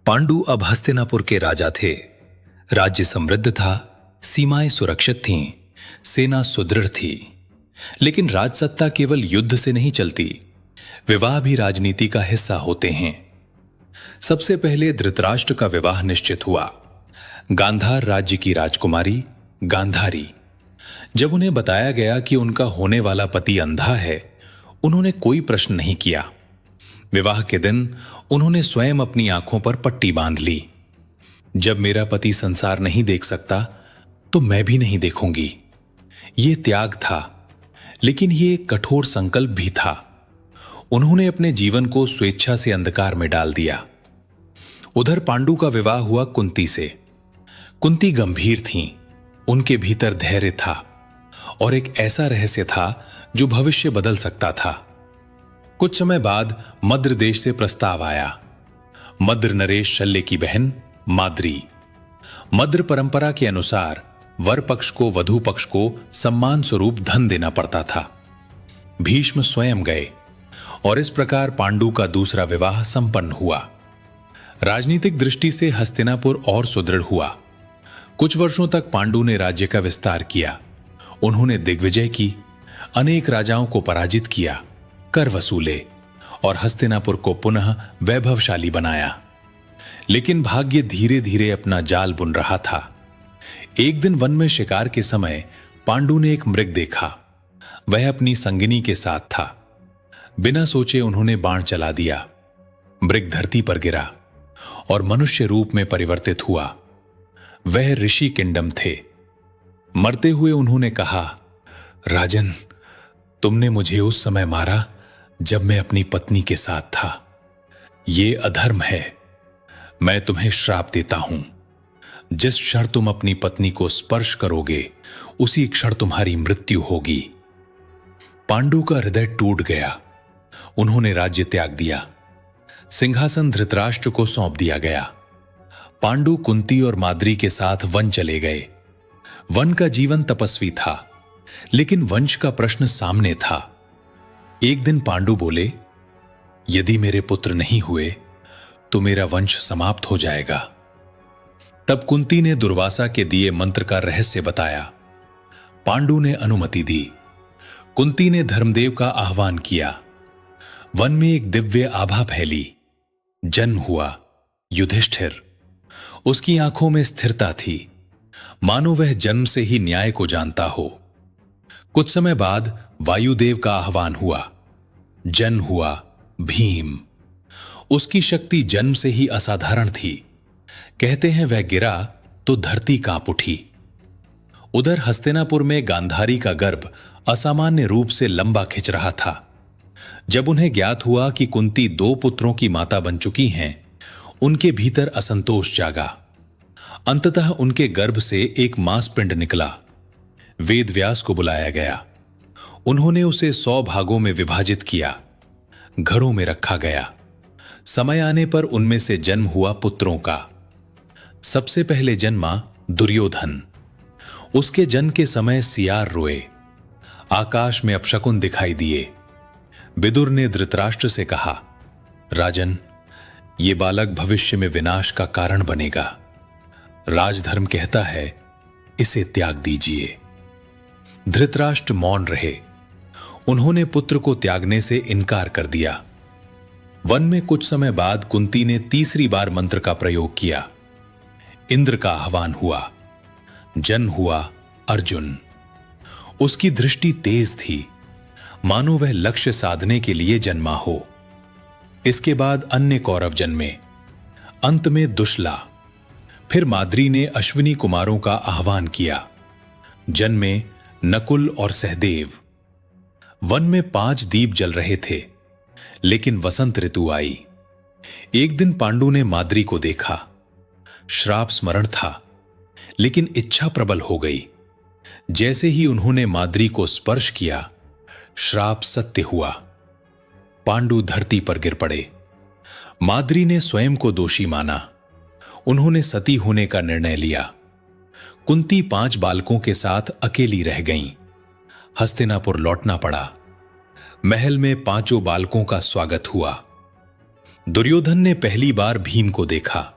पांडु अब हस्तिनापुर के राजा थे। राज्य समृद्ध था, सीमाएं सुरक्षित थीं, सेना सुदृढ़ थी। लेकिन राजसत्ता केवल युद्ध से नहीं चलती, विवाह भी राजनीति का हिस्सा होते हैं। सबसे पहले धृतराष्ट्र का विवाह निश्चित हुआ। गांधार राज्य की राजकुमारी गांधारी। जब उन्हें बताया गया कि उनका होने वाला पति अंधा है, उन्होंने कोई प्रश्न नहीं किया। विवाह के दिन उन्होंने स्वयं अपनी आंखों पर पट्टी बांध ली। जब मेरा पति संसार नहीं देख सकता तो मैं भी नहीं देखूंगी। यह त्याग था, लेकिन यह एक कठोर संकल्प भी था। उन्होंने अपने जीवन को स्वेच्छा से अंधकार में डाल दिया। उधर पांडु का विवाह हुआ कुंती से। कुंती गंभीर थीं, उनके भीतर धैर्य था और एक ऐसा रहस्य था जो भविष्य बदल सकता था। कुछ समय बाद मद्र देश से प्रस्ताव आया। मद्र नरेश शल्य की बहन माद्री। मद्र परंपरा के अनुसार वर पक्ष को वधू पक्ष को सम्मान स्वरूप धन देना पड़ता था। भीष्म स्वयं गए और इस प्रकार पांडु का दूसरा विवाह संपन्न हुआ। राजनीतिक दृष्टि से हस्तिनापुर और सुदृढ़ हुआ। कुछ वर्षों तक पांडु ने राज्य का विस्तार किया। उन्होंने दिग्विजय की, अनेक राजाओं को पराजित किया, कर वसूले और हस्तिनापुर को पुनः वैभवशाली बनाया। लेकिन भाग्य धीरे धीरे अपना जाल बुन रहा था। एक दिन वन में शिकार के समय पांडु ने एक मृग देखा। वह अपनी संगिनी के साथ था। बिना सोचे उन्होंने बाण चला दिया। मृग धरती पर गिरा और मनुष्य रूप में परिवर्तित हुआ। वह ऋषि किंडम थे। मरते हुए उन्होंने कहा, राजन, तुमने मुझे उस समय मारा जब मैं अपनी पत्नी के साथ था। यह अधर्म है। मैं तुम्हें श्राप देता हूं। जिस क्षण तुम अपनी पत्नी को स्पर्श करोगे, उसी क्षण तुम्हारी मृत्यु होगी। पांडु का हृदय टूट गया। उन्होंने राज्य त्याग दिया। सिंहासन धृतराष्ट्र को सौंप दिया गया। पांडु कुंती और माद्री के साथ वन चले गए। वन का जीवन तपस्वी था, लेकिन वंश का प्रश्न सामने था। एक दिन पांडु बोले, यदि मेरे पुत्र नहीं हुए तो मेरा वंश समाप्त हो जाएगा। तब कुंती ने दुर्वासा के दिए मंत्र का रहस्य बताया। पांडु ने अनुमति दी। कुंती ने धर्मदेव का आह्वान किया। वन में एक दिव्य आभा फैली। जन्म हुआ युधिष्ठिर। उसकी आंखों में स्थिरता थी, मानो वह जन्म से ही न्याय को जानता हो। कुछ समय बाद वायुदेव का आह्वान हुआ। जन्म हुआ भीम। उसकी शक्ति जन्म से ही असाधारण थी। कहते हैं वह गिरा तो धरती कांप उठी। उधर हस्तिनापुर में गांधारी का गर्भ असामान्य रूप से लंबा खिंच रहा था। जब उन्हें ज्ञात हुआ कि कुंती 2 पुत्रों की माता बन चुकी हैं, उनके भीतर असंतोष जागा। अंततः उनके गर्भ से एक मांसपिंड निकला। वेदव्यास को बुलाया गया। उन्होंने उसे 100 भागों में विभाजित किया। घरों में रखा गया। समय आने पर उनमें से जन्म हुआ पुत्रों का। सबसे पहले जन्मा दुर्योधन। उसके जन्म के समय सियार रोए। आकाश में अपशकुन दिखाई दिए। विदुर ने धृतराष्ट्र से कहा, राजन, ये बालक भविष्य में विनाश का कारण बनेगा। राजधर्म कहता है इसे त्याग दीजिए। धृतराष्ट्र मौन रहे। उन्होंने पुत्र को त्यागने से इनकार कर दिया। वन में कुछ समय बाद कुंती ने तीसरी बार मंत्र का प्रयोग किया। इंद्र का आह्वान हुआ। जन्म हुआ अर्जुन। उसकी दृष्टि तेज थी, मानो वह लक्ष्य साधने के लिए जन्मा हो। इसके बाद अन्य कौरव जन्मे। अंत में दुशला। फिर माद्री ने अश्विनी कुमारों का आह्वान किया। जन्मे नकुल और सहदेव। वन में 5 दीप जल रहे थे, लेकिन वसंत ऋतु आई। एक दिन पांडु ने माद्री को देखा। श्राप स्मरण था, लेकिन इच्छा प्रबल हो गई। जैसे ही उन्होंने माद्री को स्पर्श किया, श्राप सत्य हुआ। पांडु धरती पर गिर पड़े। माद्री ने स्वयं को दोषी माना। उन्होंने सती होने का निर्णय लिया। कुंती 5 बालकों के साथ अकेली रह गईं। हस्तिनापुर लौटना पड़ा। महल में पांचों बालकों का स्वागत हुआ। दुर्योधन ने पहली बार भीम को देखा।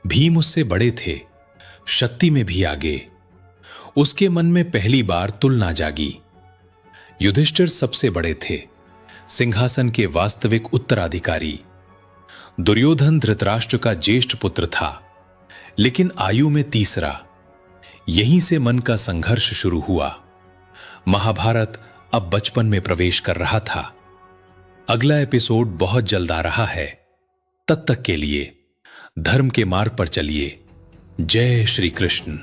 भीम उससे बड़े थे, शक्ति में भी आगे। उसके मन में पहली बार तुलना जागी। युधिष्ठिर सबसे बड़े थे, सिंहासन के वास्तविक उत्तराधिकारी। दुर्योधन धृतराष्ट्र का ज्येष्ठ पुत्र था, लेकिन आयु में तीसरा। यहीं से मन का संघर्ष शुरू हुआ। महाभारत अब बचपन में प्रवेश कर रहा था। अगला एपिसोड बहुत जल्द आ रहा है। तब तक के लिए धर्म के मार्ग पर चलिए। जय श्री कृष्ण।